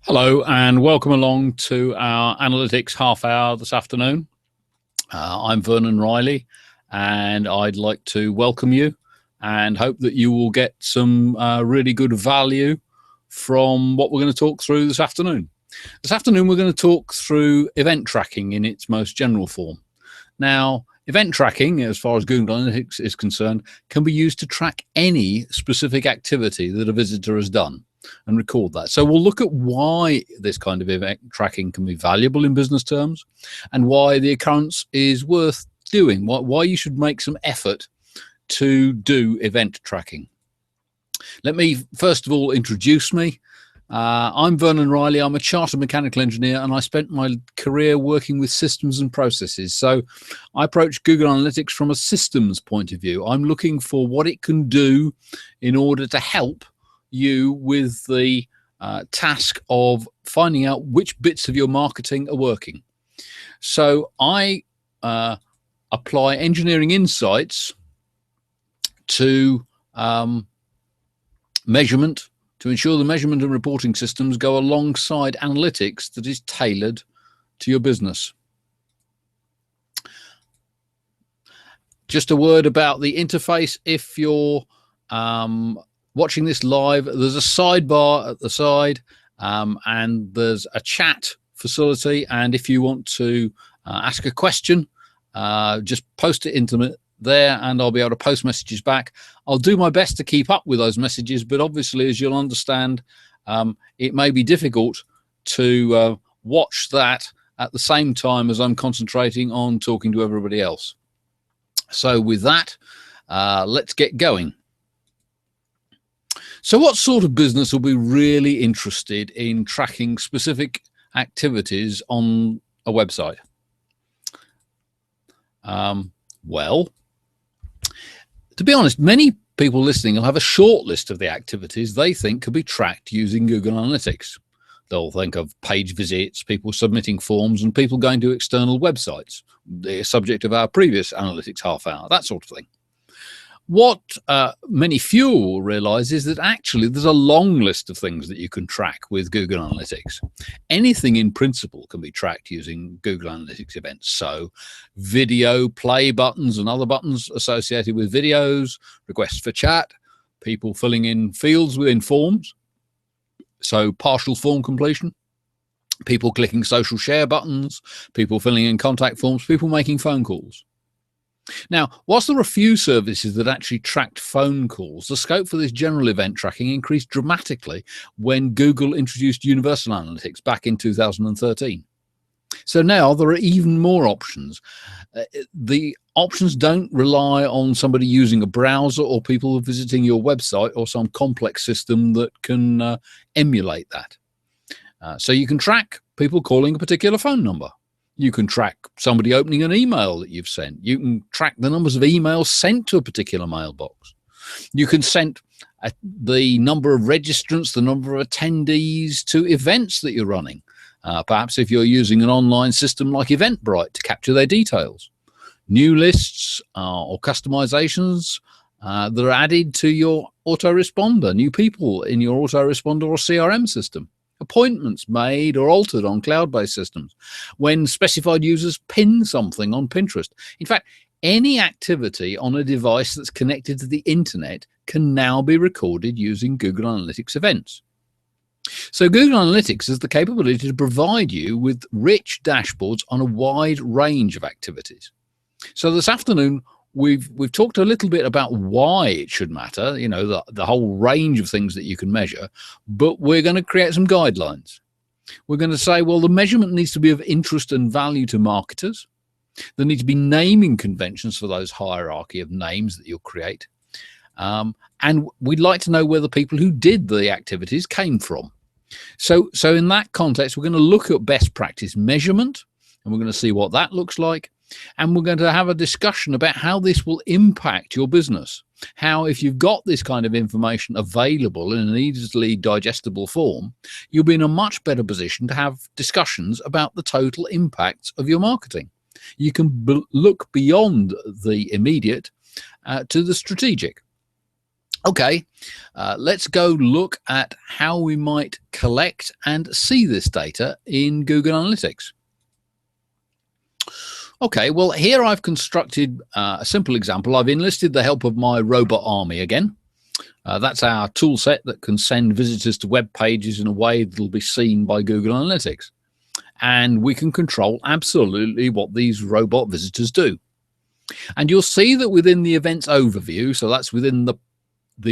Hello and welcome along to our analytics half hour this afternoon. I'm Vernon Riley and I'd like to welcome you and hope that you will get some really good value from what we're going to talk through this afternoon. This afternoon we're going to talk through event tracking in its most general form. Now, event tracking, as far as Google Analytics is concerned, can be used to track any specific activity that a visitor has done and record that. So we'll look at why this kind of event tracking can be valuable in business terms and why the occurrence is worth doing, why you should make some effort to do event tracking. Let me first of all introduce me. I'm Vernon Riley. I'm a chartered mechanical engineer and I spent my career working with systems and processes. So I approach Google Analytics from a systems point of view. I'm looking for what it can do in order to help you with the task of finding out which bits of your marketing are working. So I apply engineering insights to measurement to ensure the measurement and reporting systems go alongside analytics that is tailored to your business. Just a word about the interface. If you're watching this live, there's a sidebar at the side and there's a chat facility, and if you want to ask a question, just post it into there and I'll be able to post messages back. I'll do my best to keep up with those messages, but obviously, as you'll understand, it may be difficult to watch that at the same time as I'm concentrating on talking to everybody else. So with that, let's get going. So what sort of business will be really interested in tracking specific activities on a website? Well, to be honest, many people listening will have a short list of the activities they think could be tracked using Google Analytics. They'll think of page visits, people submitting forms, and people going to external websites, the subject of our previous analytics half hour, that sort of thing. What many few will realize is that actually there's a long list of things that you can track with Google Analytics. Anything in principle can be tracked using Google Analytics events. So video play buttons and other buttons associated with videos, requests for chat, people filling in fields within forms, so partial form completion, people clicking social share buttons, people filling in contact forms, people making phone calls. Now, whilst there are a few services that actually tracked phone calls, the scope for this general event tracking increased dramatically when Google introduced Universal Analytics back in 2013. So now there are even more options. The options don't rely on somebody using a browser or people visiting your website or some complex system that can emulate that. So you can track people calling a particular phone number. You can track somebody opening an email that you've sent. You can track the numbers of emails sent to a particular mailbox. You can send the number of registrants, the number of attendees to events that you're running. Perhaps if you're using an online system like Eventbrite to capture their details. New lists or customizations that are added to your autoresponder, new people in your autoresponder or CRM system. Appointments made or altered on cloud-based systems, when specified users pin something on Pinterest. In fact, any activity on a device that's connected to the internet can now be recorded using Google Analytics events. So Google Analytics has the capability to provide you with rich dashboards on a wide range of activities. So this afternoon, we've talked a little bit about why it should matter, you know, the whole range of things that you can measure, but we're going to create some guidelines. We're going to say, well, the measurement needs to be of interest and value to marketers. There need to be naming conventions for those hierarchy of names that you'll create. And we'd like to know where the people who did the activities came from. So in that context, we're going to look at best practice measurement, and we're going to see what that looks like. And we're going to have a discussion about how this will impact your business. How, if you've got this kind of information available in an easily digestible form, you'll be in a much better position to have discussions about the total impacts of your marketing. You can look beyond the immediate to the strategic. Okay, let's go look at how we might collect and see this data in Google Analytics. Okay, well, here I've constructed a simple example. I've enlisted the help of my robot army again. That's our tool set that can send visitors to web pages in a way that will be seen by Google Analytics. And we can control absolutely what these robot visitors do. And you'll see that within the events overview, so that's within the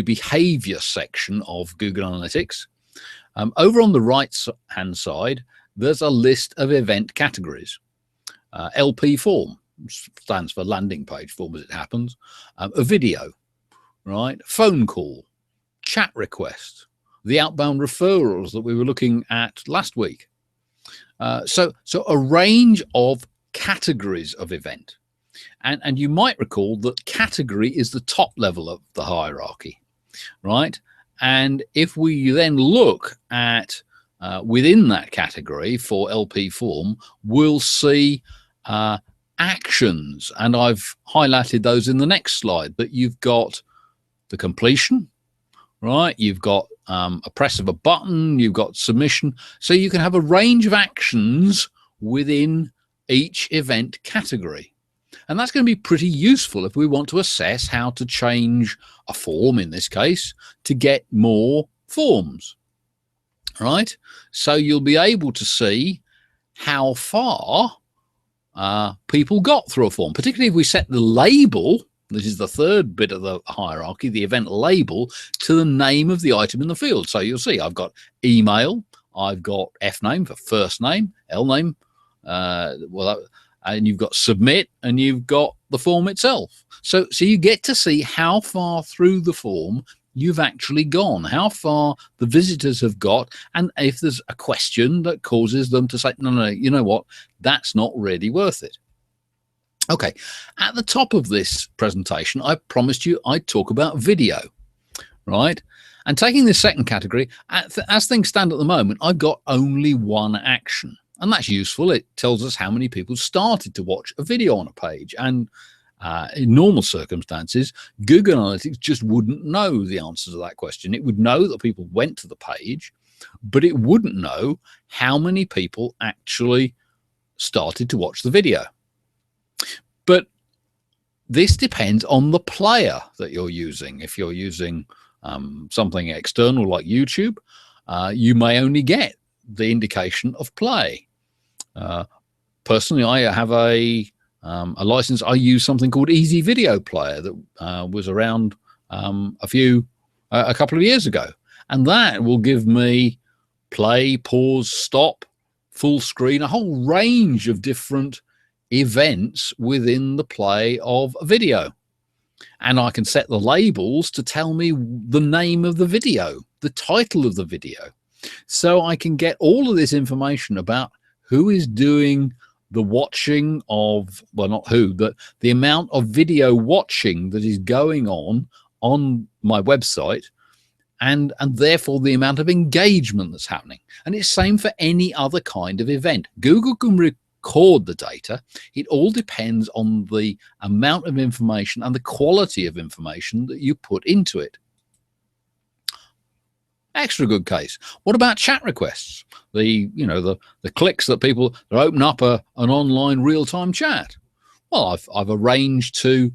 behavior section of Google Analytics, over on the right hand side, there's a list of event categories. LP form stands for landing page form as it happens, a video, right? Phone call, chat request, the outbound referrals that we were looking at last week. So a range of categories of event. And you might recall that category is the top level of the hierarchy, right? And if we then look at within that category for LP form, we'll see actions. And I've highlighted those in the next slide, that you've got the completion, right? You've got a press of a button, you've got submission. So you can have a range of actions within each event category. And that's going to be pretty useful if we want to assess how to change a form, in this case, to get more forms, right? So you'll be able to see how far people got through a form, particularly if we set the label. This is the third bit of the hierarchy, the event label, to the name of the item in the field. So you'll see I've got email, I've got F name for first name, L name, and you've got submit, and you've got the form itself. So you get to see how far through the form you've actually gone, how far the visitors have got, and if there's a question that causes them to say, no, you know what, that's not really worth it. Okay, at the top of this presentation, I promised you I'd talk about video, right? And taking this second category, as things stand at the moment, I've got only one action. And that's useful. It tells us how many people started to watch a video on a page. And in normal circumstances, Google Analytics just wouldn't know the answer to that question. It would know that people went to the page, but it wouldn't know how many people actually started to watch the video. But this depends on the player that you're using. If you're using something external like YouTube, you may only get the indication of play. Personally, I have a license. I use something called Easy Video Player that was around a couple of years ago, and that will give me play, pause, stop, full screen, a whole range of different events within the play of a video. And I can set the labels to tell me the name of the video, the title of the video. So I can get all of this information about who is doing the watching of, well, not who, but the amount of video watching that is going on my website, and therefore the amount of engagement that's happening. And it's same for any other kind of event. Google can record the data. It all depends on the amount of information and the quality of information that you put into it. Extra good case. What about chat requests? The clicks that people that open up an online real-time chat. Well, I've arranged to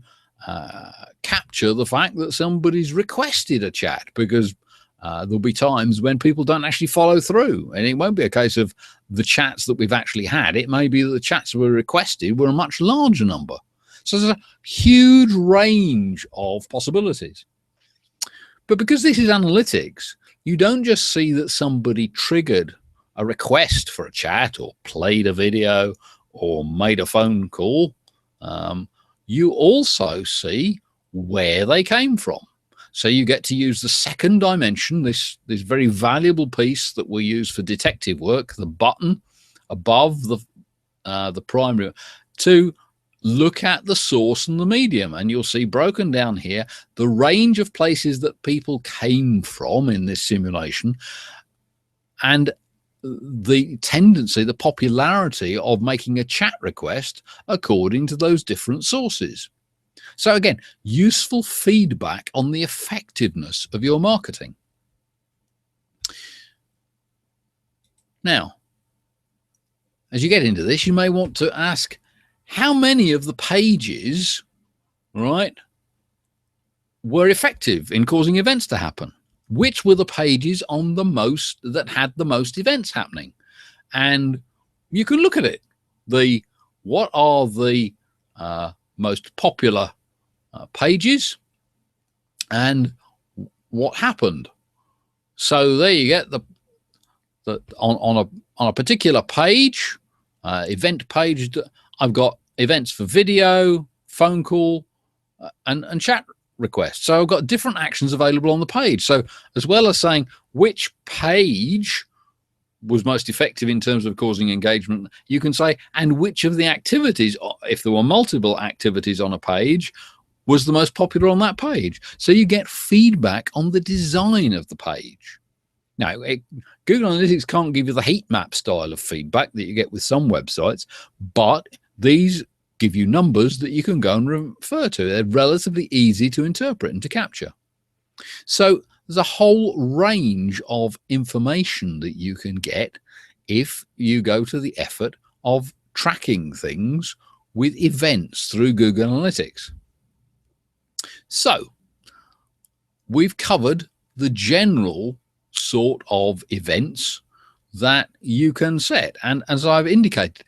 capture the fact that somebody's requested a chat, because there'll be times when people don't actually follow through, and it won't be a case of the chats that we've actually had. It may be that the chats that were requested were a much larger number. So there's a huge range of possibilities. But because this is analytics, you don't just see that somebody triggered a request for a chat or played a video or made a phone call. You also see where they came from. So you get to use the second dimension, this very valuable piece that we use for detective work, the button above the primary, to look at the source and the medium. And you'll see broken down here the range of places that people came from in this simulation, and the tendency, the popularity of making a chat request according to those different sources. So again, useful feedback on the effectiveness of your marketing. Now, as you get into this, you may want to ask how many of the pages, right, were effective in causing events to happen? Which were the pages on the most that had the most events happening? And you can look at it. What are the most popular pages and what happened? So there you get on a particular page, event page. I've got events for video, phone call, and chat requests. So I've got different actions available on the page. So as well as saying which page was most effective in terms of causing engagement, you can say, and which of the activities, if there were multiple activities on a page, was the most popular on that page. So you get feedback on the design of the page. Now, Google Analytics can't give you the heat map style of feedback that you get with some websites, but these give you numbers that you can go and refer to. They're relatively easy to interpret and to capture. So there's a whole range of information that you can get if you go to the effort of tracking things with events through Google Analytics. So we've covered the general sort of events that you can set. And as I've indicated,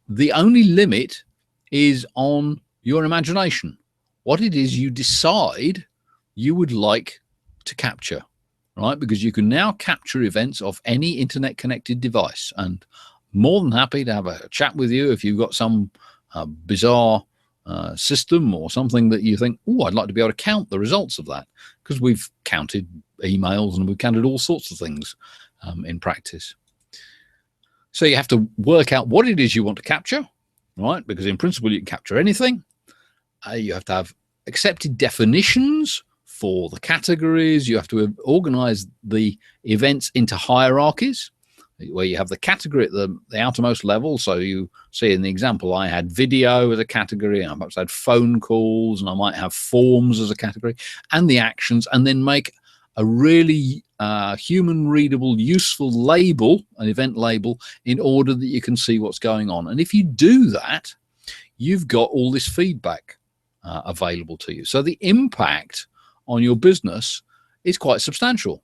the only limit is on your imagination, what it is you decide you would like to capture, right? Because you can now capture events off any internet connected device, and more than happy to have a chat with you if you've got some bizarre system or something that you think, oh, I'd like to be able to count the results of that, because we've counted emails and we've counted all sorts of things in practice. So you have to work out what it is you want to capture, right? Because in principle, you can capture anything. You have to have accepted definitions for the categories. You have to organize the events into hierarchies, where you have the category at the outermost level. So you see in the example, I had video as a category, and I perhaps had phone calls, and I might have forms as a category, and the actions, and then make a really human readable, useful label, an event label, in order that you can see what's going on. And if you do that, you've got all this feedback available to you. So the impact on your business is quite substantial.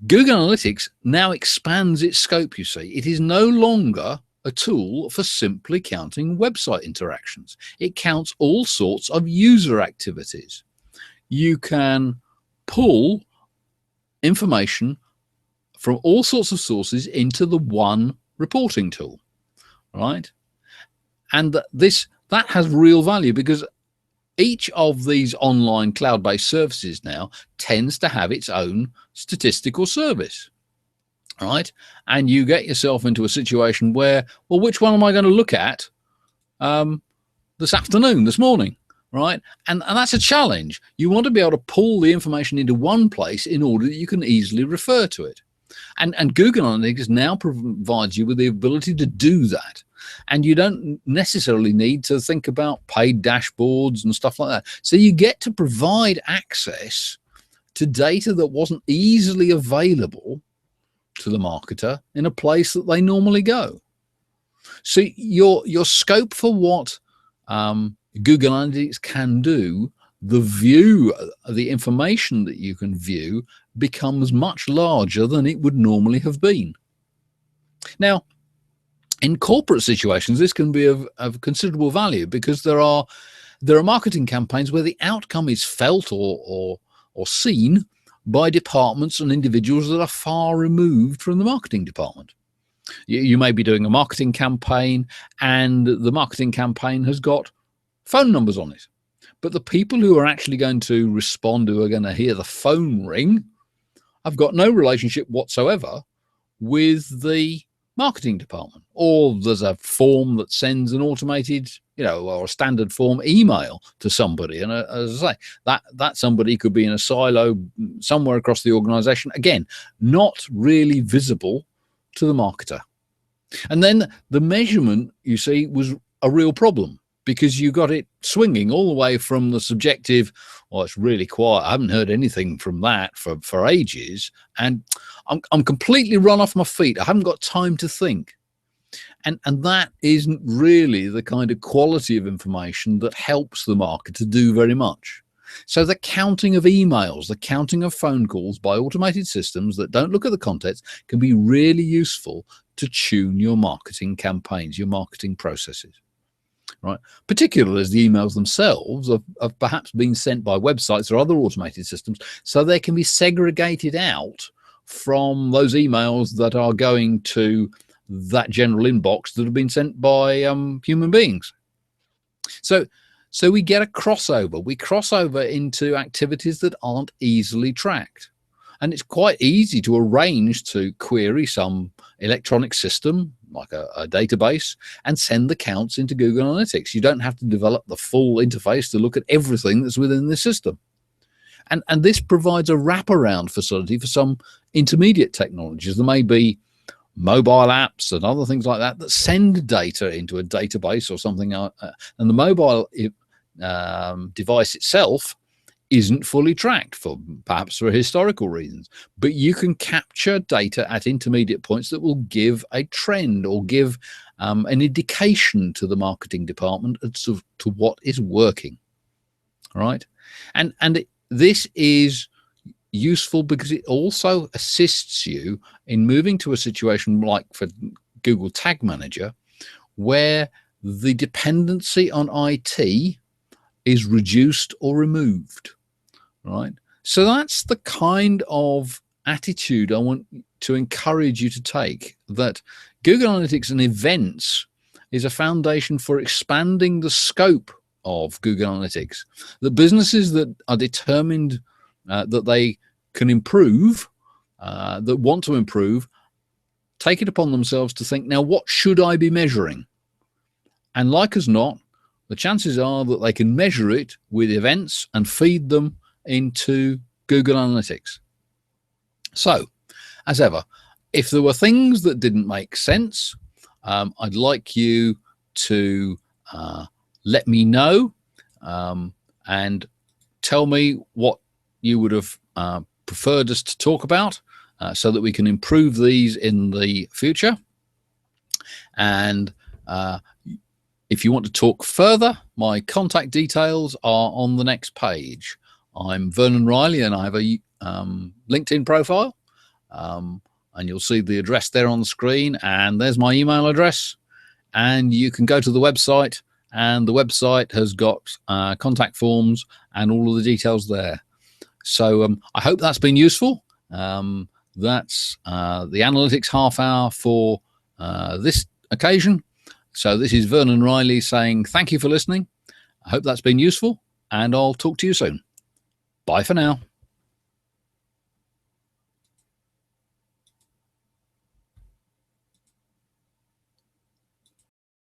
Google Analytics now expands its scope, you see. It is no longer a tool for simply counting website interactions. It counts all sorts of user activities. You can pull information from all sorts of sources into the one reporting tool, right? And that has real value, because each of these online cloud-based services now tends to have its own statistical service, right? And you get yourself into a situation where, well, which one am I going to look at this afternoon, this morning, right? And that's a challenge. You want to be able to pull the information into one place in order that you can easily refer to it. And Google Analytics now provides you with the ability to do that. And you don't necessarily need to think about paid dashboards and stuff like that. So you get to provide access to data that wasn't easily available to the marketer in a place that they normally go. So your scope for what Google Analytics can do, the information that you can view, becomes much larger than it would normally have been. Now, in corporate situations, this can be of considerable value, because there are marketing campaigns where the outcome is felt or seen by departments and individuals that are far removed from the marketing department. You may be doing a marketing campaign, and the marketing campaign has got phone numbers on it, but the people who are actually going to respond, who are going to hear the phone ring, have got no relationship whatsoever with the marketing department. Or there's a form that sends an automated, or a standard form email to somebody. And as I say, that somebody could be in a silo somewhere across the organization. Again, not really visible to the marketer. And then the measurement, you see, was a real problem, because you got it swinging all the way from the subjective, well, it's really quiet, I haven't heard anything from that for ages, and I'm completely run off my feet, I haven't got time to think. And that isn't really the kind of quality of information that helps the marketer do very much. So the counting of emails, the counting of phone calls by automated systems that don't look at the contents can be really useful to tune your marketing campaigns, your marketing processes. Right, particularly as the emails themselves have perhaps been sent by websites or other automated systems, so they can be segregated out from those emails that are going to that general inbox that have been sent by human beings. So we get a crossover. We cross over into activities that aren't easily tracked. And it's quite easy to arrange to query some electronic system, like a database, and send the counts into Google Analytics. You don't have to develop the full interface to look at everything that's within the system. And this provides a wraparound facility for some intermediate technologies. There may be mobile apps and other things like that that send data into a database or something, and the mobile device itself isn't fully tracked, perhaps for historical reasons, but you can capture data at intermediate points that will give a trend or give an indication to the marketing department as to what is working, right? And this is useful because it also assists you in moving to a situation like for Google Tag Manager, where the dependency on IT is reduced or removed, right? So that's the kind of attitude I want to encourage you to take, that Google Analytics and events is a foundation for expanding the scope of Google Analytics. The businesses that are determined that they can improve, that want to improve, take it upon themselves to think, now, what should I be measuring? And like as not, the chances are that they can measure it with events and feed them into Google Analytics. So, as ever, if there were things that didn't make sense, I'd like you to let me know and tell me what you would have preferred us to talk about, so that we can improve these in the future. And if you want to talk further, my contact details are on the next page. I'm Vernon Riley, and I have a LinkedIn profile, and you'll see the address there on the screen, and there's my email address, and you can go to the website, and the website has got contact forms and all of the details there. So I hope that's been useful. That's the analytics half hour for this occasion. So this is Vernon Riley saying thank you for listening. I hope that's been useful, and I'll talk to you soon. Bye for now.